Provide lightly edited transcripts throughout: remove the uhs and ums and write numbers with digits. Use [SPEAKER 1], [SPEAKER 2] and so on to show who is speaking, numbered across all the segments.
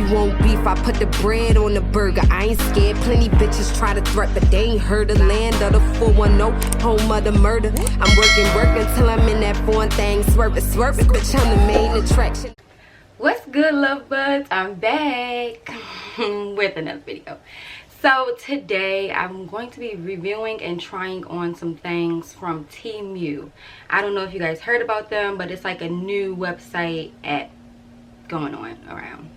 [SPEAKER 1] want beef, I put the bread on the burger. I ain't scared, plenty bitches try to threat, but they ain't heard the land of the 410, home of the murder. I'm working till I'm in that foreign thing, swerving, bitch, I'm the main attraction.
[SPEAKER 2] What's good, love buds? I'm back with another video. So today I'm going to be reviewing and trying on some things from Temu. I don't know if you guys heard about them, but it's like a new website app going on around,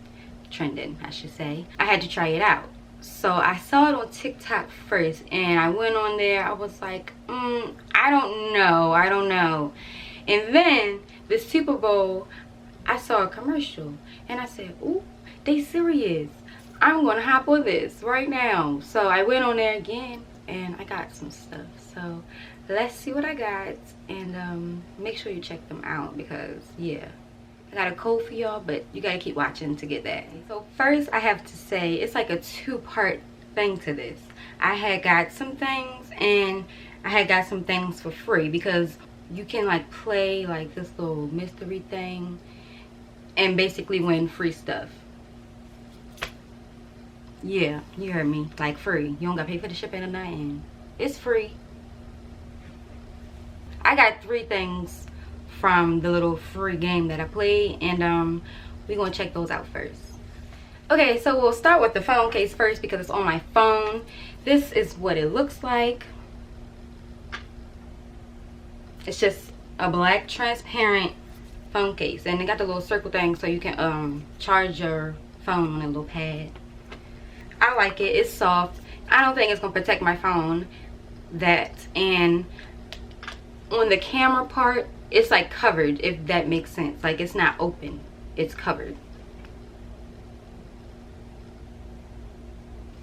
[SPEAKER 2] trending I should say. I had to try it out. So I saw it on TikTok first and I went on there. I was like, I don't know. And then this Super Bowl, I saw a commercial and I said, ooh, they serious. I'm gonna hop on this right now. So I went on there again and I got some stuff. So let's see what I got, and make sure you check them out because yeah, I got a code for y'all, but you gotta keep watching to get that. So first I have to say it's like a two-part thing to this. I had got some things and I had got some things for free because you can like play like this little mystery thing and basically win free stuff. Yeah, you heard me, like free. You don't gotta pay for the shipping or nothing. It's free. I got 3 things from the little free game that I played, and we're gonna check those out first. Okay, so we'll start with the phone case first because it's on my phone. This is what it looks like. It's just a black transparent phone case, and it got the little circle thing so you can charge your phone on a little pad. I like it. It's soft. I don't think it's gonna protect my phone and on the camera part it's like covered, if that makes sense. Like it's not open, it's covered,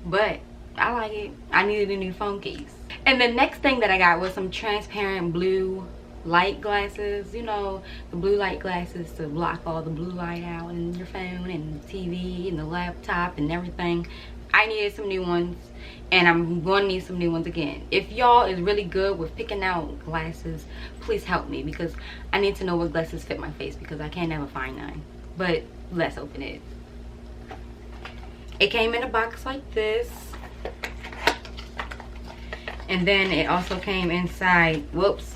[SPEAKER 2] but I like it. I needed a new phone case. And the next thing that I got was some transparent blue light glasses. You know, the blue light glasses to block all the blue light out in your phone and TV and the laptop and everything. I needed some new ones and I'm going to need some new ones again. If y'all is really good with picking out glasses, please help me because I need to know what glasses fit my face because I can't never find none. But let's open it. It came in a box like this, and then it also came inside, whoops,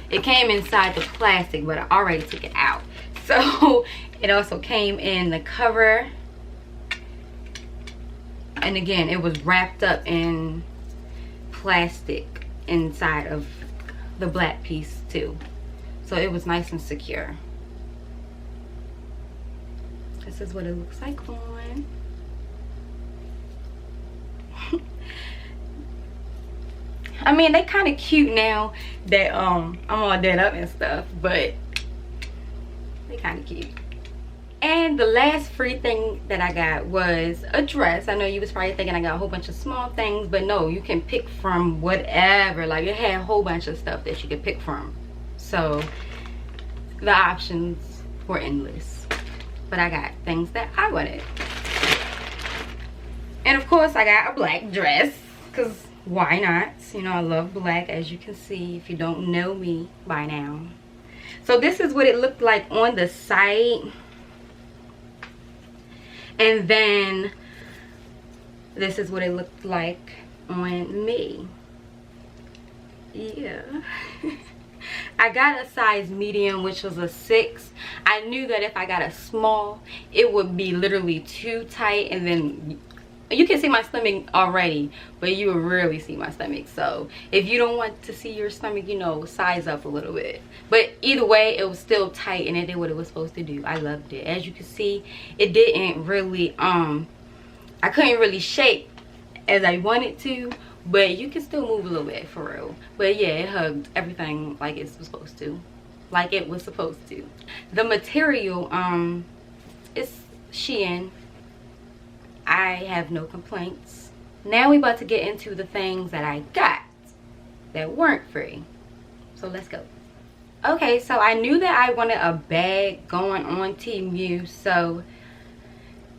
[SPEAKER 2] it came inside the plastic, but I already took it out. So it also came in the cover, and again it was wrapped up in plastic inside of the black piece too, so it was nice and secure. This is what it looks like on. I mean, they kind of cute now that I'm all dead up and stuff, but they kind of cute. And the last free thing that I got was a dress. I know you was probably thinking I got a whole bunch of small things, but no, you can pick from whatever. Like it had a whole bunch of stuff that you could pick from. So the options were endless. But I got things that I wanted. And of course I got a black dress, because why not? You know, I love black, as you can see if you don't know me by now. So this is what it looked like on the side. And then this is what it looked like on me. Yeah. I got a size medium, which was a 6. I knew that if I got a small, it would be literally too tight, and then you can see my stomach already, but you will really see my stomach. So if you don't want to see your stomach, you know, size up a little bit. But either way, it was still tight and it did what it was supposed to do. I loved it. As you can see, it didn't really I couldn't really shape as I wanted to, but you can still move a little bit for real. But yeah, it hugged everything like it was supposed to. Like it was supposed to. The material is Shein. I have no complaints. Now we about to get into the things that I got that weren't free. So let's go. Okay, so I knew that I wanted a bag going on Temu, so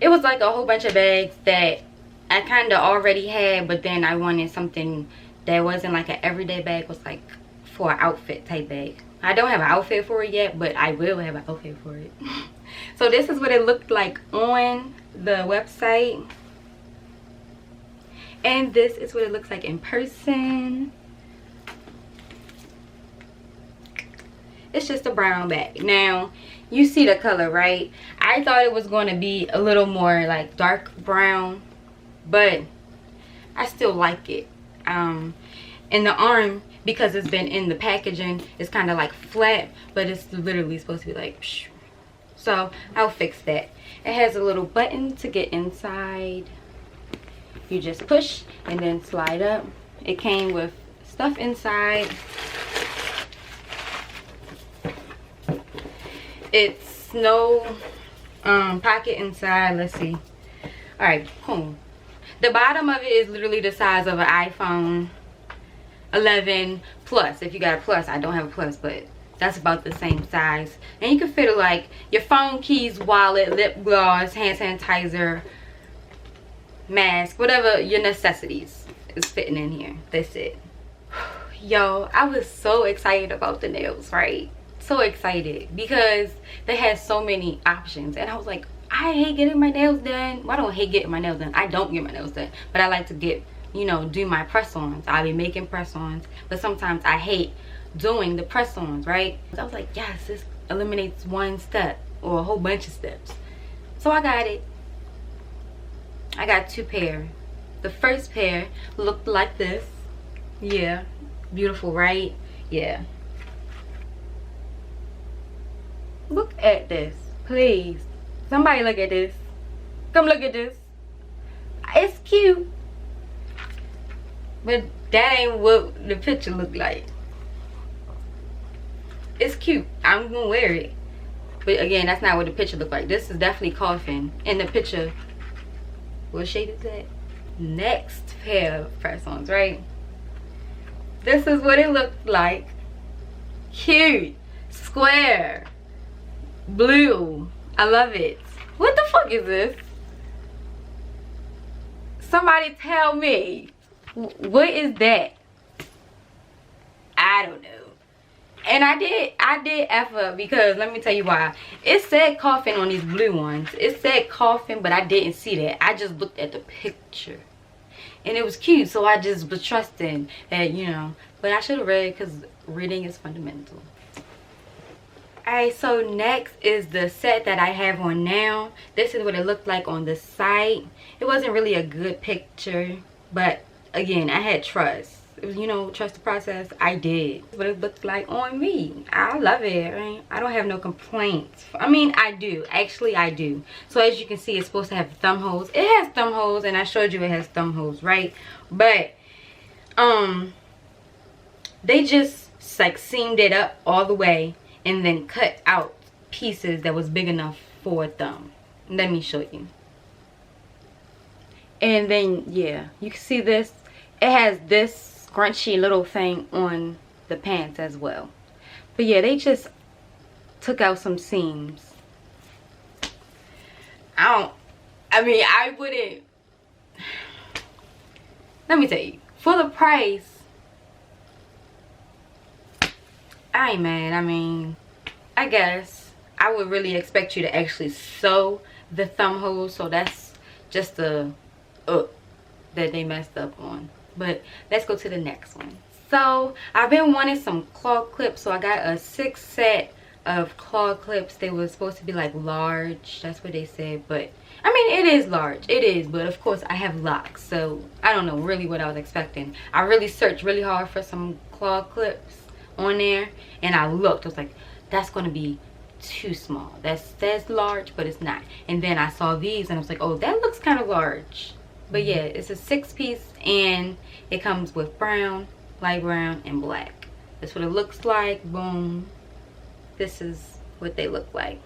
[SPEAKER 2] it was like a whole bunch of bags that I kind of already had, but then I wanted something that wasn't like an everyday bag, was like for an outfit type bag. I don't have an outfit for it yet, but I will have an outfit for it. So this is what it looked like on the website. And this is what it looks like in person. It's just a brown bag. Now, you see the color, right? I thought it was going to be a little more like dark brown, but I still like it. And the arm, because it's been in the packaging, it's kind of like flat, but it's literally supposed to be like psh. So I'll fix that. It has a little button to get inside. You just push and then slide up. It came with stuff inside. It's no pocket inside. Let's see. All right, boom. The bottom of it is literally the size of an iPhone 11 Plus. If you got a Plus, I don't have a Plus, but that's about the same size. And you can fit it like your phone, keys, wallet, lip gloss, hand sanitizer, mask, whatever your necessities is fitting in here. That's it. Yo, I was so excited about the nails, right? So excited because they had so many options, and I was like, I hate getting my nails done. Well, I don't hate getting my nails done. I don't get my nails done, but I like to get, you know, do my press-ons. I'll be making press-ons, but sometimes I hate doing the press-ons, right? I was like, yes, this eliminates one step or a whole bunch of steps. So I got it. I got 2 pair. The first pair looked like this. Yeah, beautiful, right? Yeah. Look at this, please. Somebody look at this. Come look at this. It's cute, but that ain't what the picture looked like. It's cute. I'm gonna wear it, but again, that's not what the picture looked like. This is definitely coffin. In the picture, what shade is that? Next pair of press-ons, right? This is what it looked like. Cute, square, blue. I love it. What the fuck is this? Somebody tell me. What is that? I don't know. And I did F up because let me tell you why. It said coffin on these blue ones. It said coffin, but I didn't see that. I just looked at the picture. And it was cute, so I just was trusting that, you know. But I should have read because reading is fundamental. Alright, so next is the set that I have on now. This is what it looked like on the site. It wasn't really a good picture, but again, I had trust. It was, you know, trust the process. I did. What it looked like on me. I love it. Right? I don't have no complaints. I mean, I do. Actually, I do. So as you can see, it's supposed to have thumb holes. It has thumb holes, and I showed you it has thumb holes, right? But they just like seamed it up all the way and then cut out pieces that was big enough for a thumb. Let me show you. And then, yeah, you can see this. It has this scrunchy little thing on the pants as well. But yeah, they just took out some seams. I wouldn't. Let me tell you, for the price, I ain't mad. I mean, I guess I would really expect you to actually sew the thumb holes, so that's just the that they messed up on. But let's go to the next one. So I've been wanting some claw clips, so I got a 6 set of claw clips. They were supposed to be like large, that's what they said, but I mean, it is large, it is, but of course I have locks, so I don't know really what I was expecting. I really searched really hard for some claw clips on there, and I looked, I was like, that's gonna be too small. That says large, but it's not. And then I saw these and I was like, oh, that looks kind of large. But yeah, it's a 6-piece, and it comes with brown, light brown, and black. That's what it looks like. Boom. This is what they look like.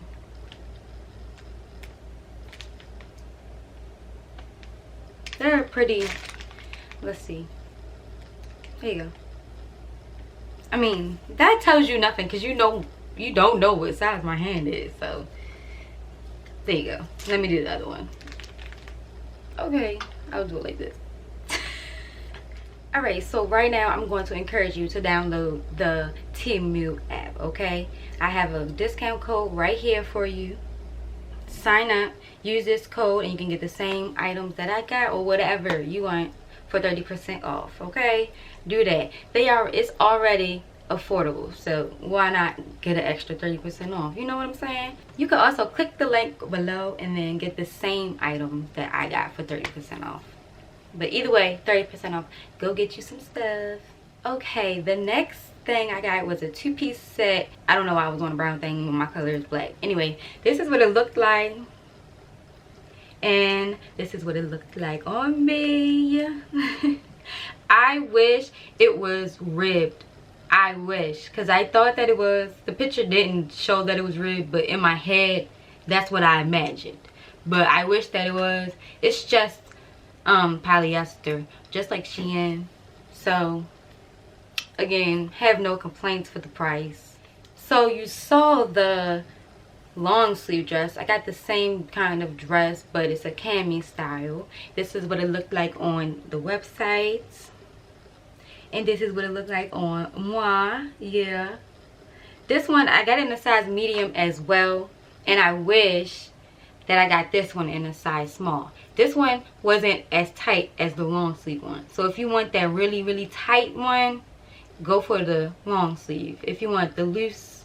[SPEAKER 2] They're pretty. Let's see. There you go. I mean, that tells you nothing because you don't know what size my hand is. So there you go. Let me do the other one. Okay, I'll do it like this. Alright, so right now I'm going to encourage you to download the Temu app, okay? I have a discount code right here for you. sign up, use this code, and you can get the same items that I got or whatever you want for 30% off. Okay, do that. It's already affordable, so why not get an extra 30% off? You know what I'm saying? You can also click the link below and then get the same item that I got for 30% off. But either way, 30% off. Go get you some stuff. Okay, the next thing I got was a 2-piece set. I don't know why I was on a brown thing when my color is black. Anyway, this is what it looked like, and this is what it looked like on me. I wish it was ribbed. I wish, because I thought that it was. The picture didn't show that it was ribbed, but in my head that's what I imagined. But I wish that it was. It's just polyester, just like Shein. So again, have no complaints for the price. So you saw the long sleeve dress. I got the same kind of dress, but it's a cami style. This is what it looked like on the websites, and this is what it looked like on moi. Yeah, this one I got in a size medium as well, and I wish that I got this one in a size small. This one wasn't as tight as the long sleeve one, so if you want that really tight one, go for the long sleeve. If you want the loose,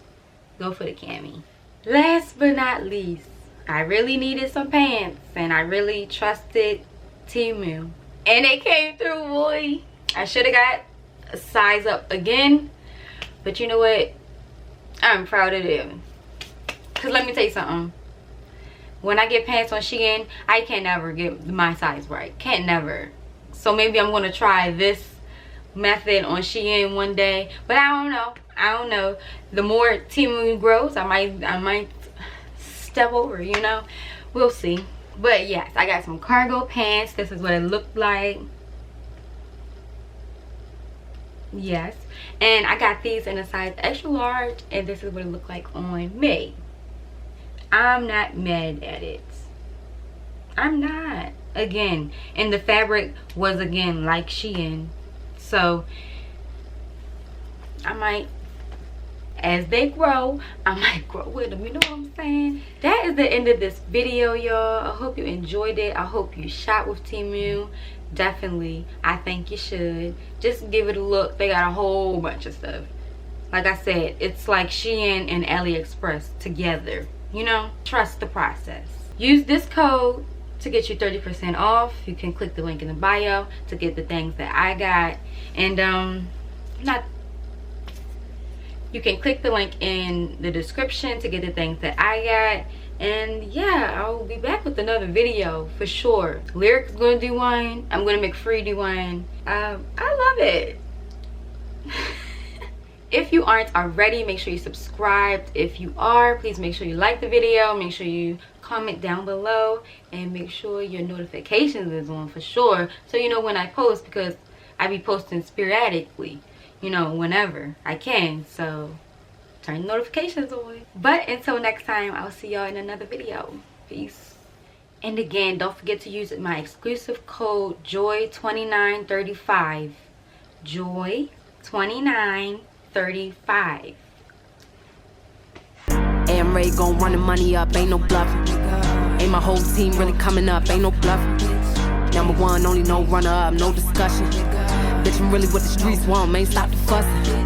[SPEAKER 2] go for the cami. Last but not least, I really needed some pants, and I really trusted Temu, and it came through, boy. I should have got a size up again, but you know what, I'm proud of them. Because let me tell you something, when I get pants on Shein, I can't never get my size right. Can't never. So maybe I'm going to try this method on Shein one day, but I don't know. The more Temu grows, I might step over, you know. We'll see. But yes, I got some cargo pants. This is what it looked like. Yes, and I got these in a size extra large, and this is what it looked like on me. I'm not mad at it. I'm not. Again, and the fabric was again like Shein. So I might, as they grow, I might grow with them. You know what I'm saying? That is the end of this video, y'all. I hope you enjoyed it. I hope you shop with Temu. Definitely, I think you should. Just give it a look. They got a whole bunch of stuff. Like I said, it's like Shein and AliExpress together. You know, trust the process. Use this code to get you 30% off. You can click the link in the bio to get the things that I got, and you can click the link in the description to get the things that I got. And yeah, I'll be back with another video for sure. Lyric's gonna do one. I'm gonna make Free do one. I love it. If you aren't already, make sure you subscribed. If you are, please make sure you like the video. Make sure you comment down below, and make sure your notifications is on for sure, so you know when I post, because I be posting sporadically, you know, whenever I can. So turn the notifications on. But until next time, I'll see y'all in another video. Peace. And again, don't forget to use my exclusive code JOY2935. JOY2935.
[SPEAKER 1] Hey, I'm ready, gon' run the money up, ain't no bluffing. Ain't my whole team really coming up, ain't no bluffing. Number one, only no runner up, no discussion. Bitch, I'm really what the streets want, man, stop the fussing.